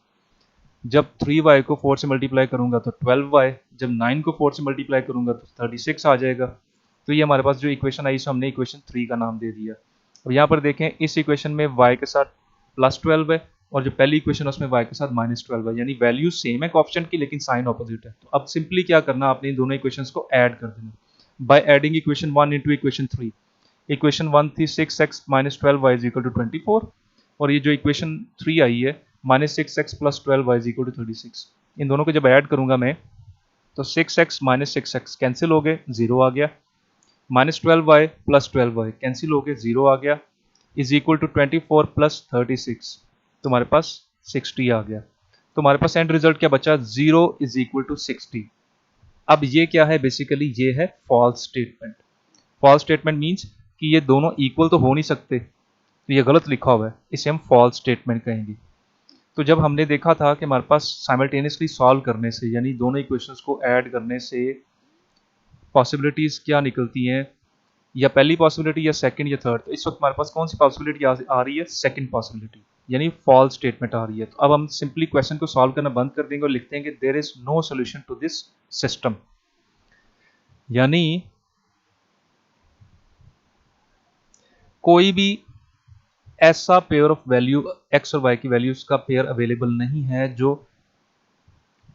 जब 3y को 4 से मल्टीप्लाई करूंगा तो 12y, जब 9 को 4 से मल्टीप्लाई करूंगा तो 36 आ जाएगा। तो ये हमारे पास जो इक्वेशन आई, इसे हमने इक्वेशन 3 का नाम दे दिया। अब यहाँ पर देखें, इस इक्वेशन में y के साथ +12 है, और जो पहली इक्वेशन है उसमें y के साथ -12 है, यानी वैल्यू सेम है कोएफिशिएंट की, लेकिन साइन ऑपोजिट है। तो अब सिंपली क्या करना, आपने इन दोनों इक्वेशंस को ऐड कर देना by adding equation 1 into equation 3। Equation 1 थी 6x - 12y = 24, और ये जो इक्वेशन 3 आई है -6x + 12y = 36। इन दोनों को जब ऐड करूंगा मैं, तो 6x - 6x कैंसिल हो गए, 0 आ गया, -12y + 12y कैंसिल हो गए, 0 आ गया, = 24 + 36, तो हमारे पास 60 आ गया। तो हमारे पास एंड रिजल्ट क्या बचा? 0 = 60। अब ये क्या है? बेसिकली ये है false statement. False statement means कि ये दोनों इक्वल तो हो नहीं सकते, तो ये गलत लिखा हुआ है, इसे हम फॉल्स स्टेटमेंट कहेंगे। तो जब हमने देखा था कि हमारे पास साइमल्टेनियसली सॉल्व करने से, यानी दोनों इक्वेशंस को ऐड करने से पॉसिबिलिटीज क्या निकलती हैं, या पहली पॉसिबिलिटी या सेकंड या थर्ड, तो इस वक्त हमारे पास कौन सी पॉसिबिलिटी आ रही है? सेकंड पॉसिबिलिटी, यानी फॉल्स स्टेटमेंट आ रही है। तो अब हम सिंपली क्वेश्चन को सॉल्व करना बंद कर देंगे और लिखते हैं कि there is no solution to this system, यानी कोई भी ऐसा पेयर ऑफ वैल्यू x और y की वैल्यूज का पेयर अवेलेबल नहीं है जो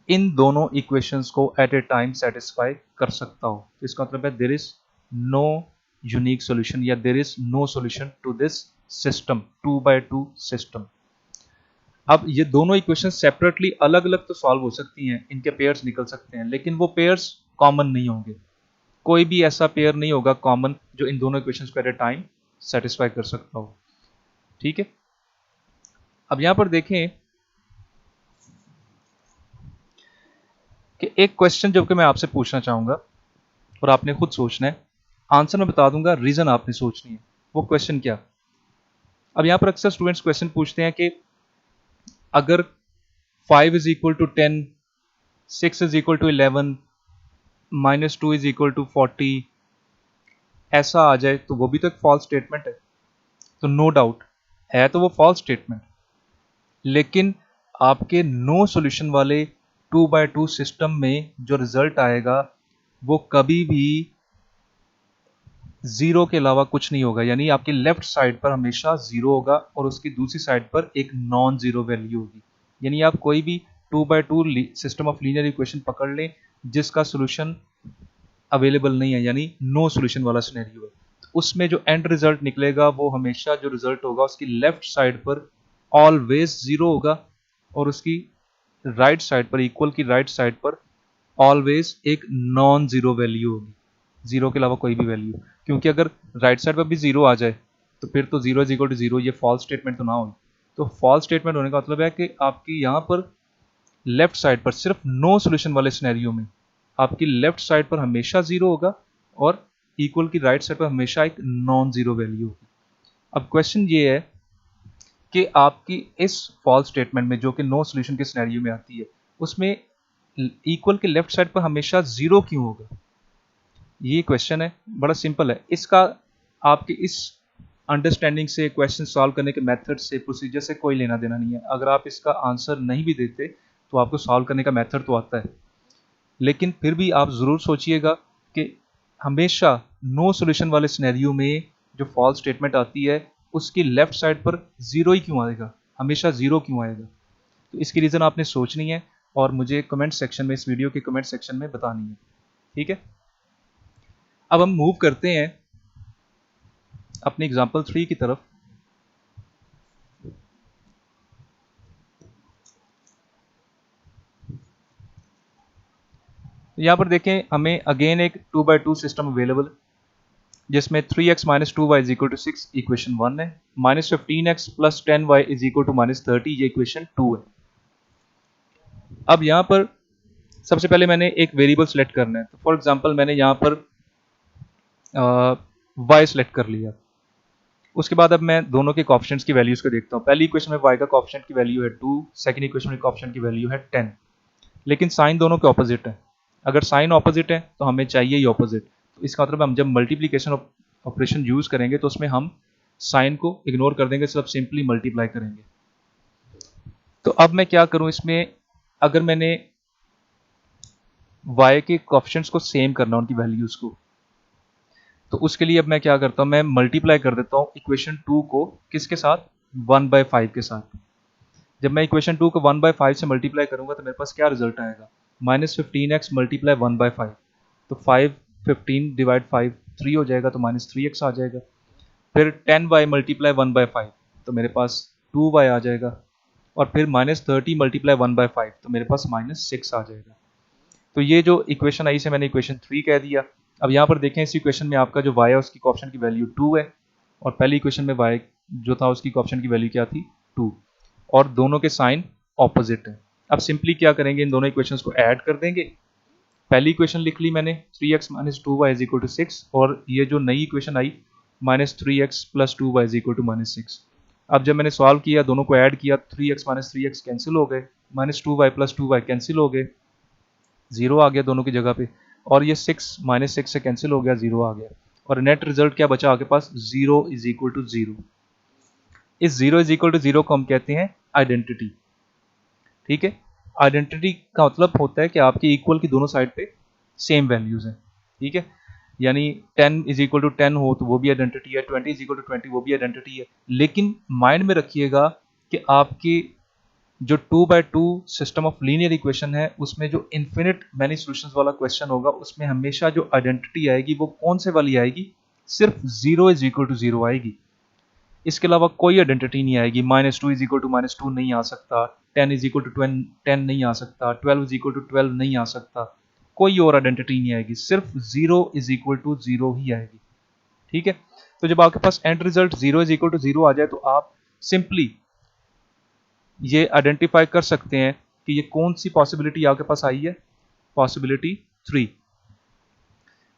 इन दोनों इक्वेशंस को एट ए टाइम सेटिस्फाई कर सकता हो। तो इसका मतलब है there is no unique solution, या there is no solution to this system, 2x2 system. अब ये दोनों इक्वेशन सेपरेटली अलग अलग तो सॉल्व हो सकती हैं, इनके पेयर्स निकल सकते हैं, लेकिन वो पेयर्स कॉमन नहीं होंगे। कोई भी ऐसा पेयर नहीं होगा कॉमन जो इन दोनों इक्वेशंस को एट ए टाइम सेटिस्फाई कर सकता हो। ठीक है, अब यहां पर देखें कि एक क्वेश्चन जो कि मैं आपसे पूछना चाहूंगा और आपने खुद सोचना है, आंसर मैं बता दूंगा, रीजन आपने सोचनी है। वो क्वेश्चन क्या? अब यहां पर अक्सर स्टूडेंट्स क्वेश्चन पूछते हैं कि अगर 5 = 10, 6 = 11, -2 = 40 ऐसा आ जाए तो वो भी तो एक फॉल्स स्टेटमेंट है। तो नो डाउट है तो वो फॉल्स स्टेटमेंट, लेकिन आपके नो सॉल्यूशन वाले 2x2 सिस्टम में जो रिजल्ट आएगा वो कभी भी 0 के अलावा कुछ नहीं होगा, यानी आपकी लेफ्ट साइड पर हमेशा 0 होगा और उसकी दूसरी साइड पर एक नॉन जीरो वैल्यू होगी। यानी आप कोई भी 2x2 system of linear equation पकड़ लें जिसका सॉल्यूशन अवेलेबल नहीं है, यानी नो सॉल्यूशन वाला सिनेरियो है, तो उसमें जो एंड रिजल्ट निकलेगा वो हमेशा जो रिजल्ट होगा उसकी लेफ्ट साइड पर ऑलवेज 0 होगा, और उसकी राइट साइड पर, इक्वल की राइट साइड पर ऑलवेज एक नॉन जीरो वैल्यू होगी, 0 के अलावा कोई भी वैल्यू। क्योंकि अगर राइट साइड पर भी 0 आ जाए तो फिर तो 0 = 0, ये फॉल्स स्टेटमेंट तो ना हो। तो फॉल्स स्टेटमेंट होने का मतलब है कि आपकी यहाँ पर लेफ्ट साइड पर सिर्फ नो सोल्यूशन वाले सिनेरियो में आपकी लेफ्ट साइड पर हमेशा जीरो होगा और इक्वल की राइट साइड पर हमेशा एक नॉन जीरो वैल्यू होगी। अब क्वेश्चन ये है कि आपकी इस फॉल्स स्टेटमेंट में जो कि नो सोल्यूशन के सिनेरियो में आती है उसमें इक्वल के लेफ्ट साइड पर हमेशा जीरो क्यों होगा? ये क्वेश्चन है, बड़ा सिंपल है। इसका आपकी इस अंडरस्टैंडिंग से, क्वेश्चन सॉल्व करने के मेथड से, प्रोसीजर से कोई लेना देना नहीं है। अगर आप इसका आंसर नहीं भी देते तो आपको सॉल्व करने का मेथड तो आता है, लेकिन फिर भी आप ज़रूर सोचिएगा कि हमेशा नो सोल्यूशन वाले सिनेरियो में जो फॉल्स स्टेटमेंट आती है उसकी लेफ्ट साइड पर ज़ीरो ही क्यों आएगा, हमेशा ज़ीरो क्यों आएगा? तो इसकी रीज़न आपने सोचनी है और मुझे कमेंट सेक्शन में, इस वीडियो के कमेंट सेक्शन में बतानी है। ठीक है, अब हम मूव करते हैं अपनी एग्जाम्पल 3 की तरफ। यहाँ पर देखें, हमें अगेन एक 2x2 सिस्टम अवेलेबल है जिसमें 3x minus 2y is equal to 6 equation 1 है, minus 15x plus 10y is equal to minus 30 ये इक्वेशन 2 है। अब यहाँ पर सबसे पहले मैंने एक वेरिएबल सेलेक्ट करना है, तो फॉर एग्जांपल मैंने यहाँ पर y सेलेक्ट कर लिया। उसके बाद अब मैं दोनों के कोएफिशिएंट्स की वैल्यूज को देखता हूँ। पहली इक्वेशन में y का कोएफिशिएंट की वैल्यू है 2, सेकंड इक्वेशन में कोएफिशिएंट की वैल्यू है 10, लेकिन साइन दोनों के ऑपोजिट है। अगर साइन ऑपोजिट है तो हमें चाहिए ही ऑपोजिट, तो इसका मतलब हम जब मल्टीप्लिकेशन ऑपरेशन यूज करेंगे तो उसमें हम साइन को इग्नोर कर देंगे, सिर्फ सिंपली मल्टीप्लाई करेंगे। तो अब मैं क्या करूं इसमें, अगर मैंने y के कोएफिशिएंट्स को सेम करना उनकी वैल्यूज को, तो उसके लिए अब मैं क्या करता हूं, मैं मल्टीप्लाई कर देता हूं इक्वेशन 2 को किसके साथ, 1/5 के साथ। जब मैं इक्वेशन 2 को 1/5 से मल्टीप्लाई करूंगा तो मेरे पास क्या रिजल्ट आएगा, माइनस 15x मल्टीप्लाई 1/5, तो 5 15 डिवाइड 5 3 हो जाएगा, तो माइनस 3x आ जाएगा। फिर 10y मल्टीप्लाई 1/5 तो मेरे पास 2y आ जाएगा, और फिर माइनस 30 मल्टीप्लाई 1/5 तो मेरे पास माइनस 6 आ जाएगा। तो ये जो इक्वेशन आई इसे मैंने इक्वेशन 3 कह दिया। अब यहाँ पर देखें, इस इक्वेशन में आपका जो y है उसकी कोएफिशिएंट की वैल्यू 2 है, और पहली इक्वेशन में y जो था उसकी कोएफिशिएंट की वैल्यू क्या थी, 2, और दोनों के साइन ऑपोजिट है। अब सिंपली क्या करेंगे, इन दोनों इक्वेशंस को ऐड कर देंगे। पहली इक्वेशन लिख ली मैंने 3x minus 2y is equal to 6, और ये जो नई इक्वेशन आई minus 3x plus 2y is equal to minus 6। अब जब मैंने सॉल्व किया, दोनों को ऐड किया, 3x माइनस 3x कैंसिल हो गए, minus 2y plus 2y cancel हो गए, जीरो आ गया दोनों की जगह पे, और ये 6 माइनस 6 से कैंसिल हो गया, जीरो आ गया, और नेट रिजल्ट क्या बचा आपके पास, 0 इज इक्वल टू 0। इस 0 इज इक्वल टू 0 को हम कहते हैं आइडेंटिटी। ठीक है, आइडेंटिटी का मतलब होता है कि आपके इक्वल की दोनों साइड पे सेम वैल्यूज हैं। ठीक है, यानी 10 इज इक्वल टू 10 हो तो वो भी आइडेंटिटी है, 20 इज इक्वल टू 20 वो भी आइडेंटिटी है। लेकिन माइंड में रखिएगा कि आपकी जो 2x2 system of linear equation है उसमें जो इन्फिनिट मैनी सॉल्यूशंस वाला क्वेश्चन होगा उसमें हमेशा जो आइडेंटिटी आएगी वो कौन से वाली आएगी, सिर्फ 0 इज इक्वल टू 0 आएगी। इसके अलावा कोई आइडेंटिटी नहीं आएगी। Minus 2 is equal to minus 2 नहीं आ सकता, 10 इज इक्वल टू 10 नहीं आ सकता, 12 इज इक्वल टू 12 नहीं आ सकता, कोई और आइडेंटिटी नहीं आएगी, सिर्फ 0 इज इक्वल टू 0 ही आएगी। ठीक है, तो जब आपके पास end result 0 is equal to 0 आ जाए तो आप सिंपली ये आइडेंटिफाई कर सकते हैं कि ये कौन सी पॉसिबिलिटी आपके पास आई है, पॉसिबिलिटी 3,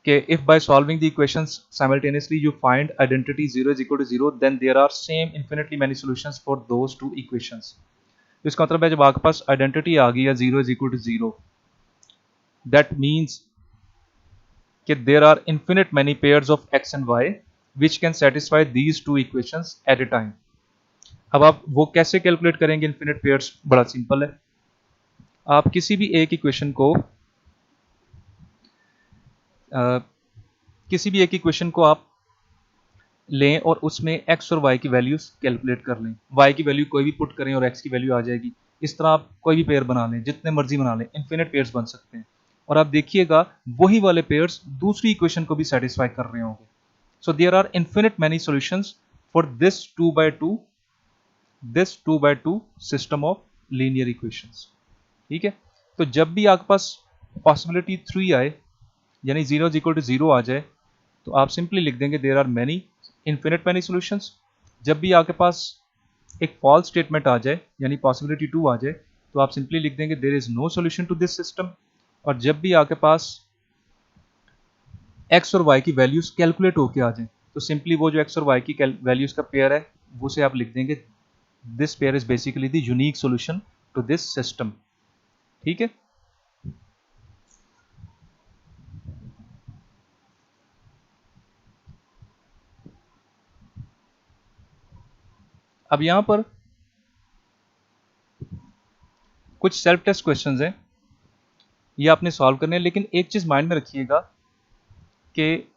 कि if by solving the equations simultaneously you find identity 0 is equal to 0 then there are same infinitely many solutions for those two equations। तो इसका मतलब है जब आपके पास आइडेंटिटी आ गई है 0 is equal to 0, that means कि there are infinite many pairs of x and y which can satisfy these two equations at a time। अब आप वो कैसे कैलकुलेट करेंगे इन्फिनिट पेयर्स, बड़ा सिंपल है। आप किसी भी एक इक्वेशन को आप लें और उसमें x और y की वैल्यूज कैलकुलेट कर लें। y की वैल्यू कोई भी पुट करें और x की वैल्यू आ जाएगी। इस तरह आप कोई भी पेयर बना लें, जितने मर्जी बना लें, इन्फिनिट पेयर्स बन सकते हैं। और आप देखिएगा वही वाले पेयर्स दूसरी इक्वेशन को भी सेटिस्फाई कर रहे होंगे। So there are infinite many solutions for this 2x2 system of linear equations. ठीक है, तो जब भी आपके पास पॉसिबिलिटी 3 आए, यानी 0 इज इक्वल टू 0 आ जाए, तो आप सिंपली लिख देंगे there are many infinite many solutions. जब भी आपके पास एक फॉल्स स्टेटमेंट आ जाए, यानी पॉसिबिलिटी 2 आ जाए, तो आप सिंपली लिख देंगे there is no solution to this system. और जब भी आपके पास एक्स और वाई की वैल्यूज कैलकुलेट होके आ जाए तो सिंपली वो जो एक्स और वाई की वैल्यूज का पेयर है वो से आप लिख देंगे this pair is basically the unique solution to this system. ठीक है। अब यहां पर कुछ सेल्फ टेस्ट क्वेश्चंस हैं, ये आपने सॉल्व करने हैं, लेकिन एक चीज माइंड में रखिएगा कि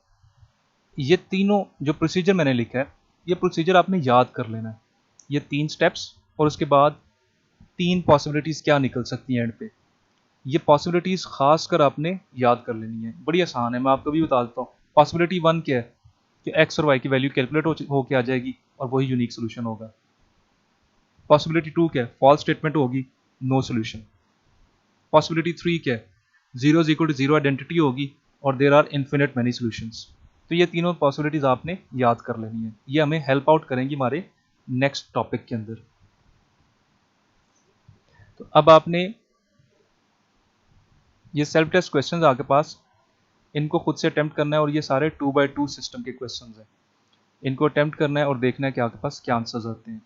ये तीनों जो प्रोसीजर मैंने लिखा है ये प्रोसीजर आपने याद कर लेना है, ये 3 स्टेप्स और उसके बाद 3 पॉसिबिलिटीज क्या निकल सकती हैं एंड पे, ये पॉसिबिलिटीज खास कर आपने याद कर लेनी है। बड़ी आसान है, मैं आपको भी बता देता हूँ। पॉसिबिलिटी 1 क्या है कि एक्स और वाई की वैल्यू कैलकुलेट हो के आ जाएगी और वही यूनिक सोल्यूशन होगा। पॉसिबिलिटी 2 क्या है, फॉल्स स्टेटमेंट होगी, नो सोल्यूशन। पॉसिबिलिटी 3 क्या है, 0 इज इक्वल टू 0 आइडेंटिटी होगी और there are infinite many solutions. तो ये तीनों पॉसिबिलिटीज आपने याद कर लेनी है, ये हमें हेल्प आउट करेंगी हमारे नेक्स्ट टॉपिक के अंदर। तो अब आपने ये सेल्फ टेस्ट क्वेश्चंस आपके पास, इनको खुद से अटेम्प्ट करना है और ये सारे 2x2 सिस्टम के क्वेश्चंस हैं, इनको अटेम्प्ट करना है और देखना है कि आपके पास क्या आंसर्स आते हैं।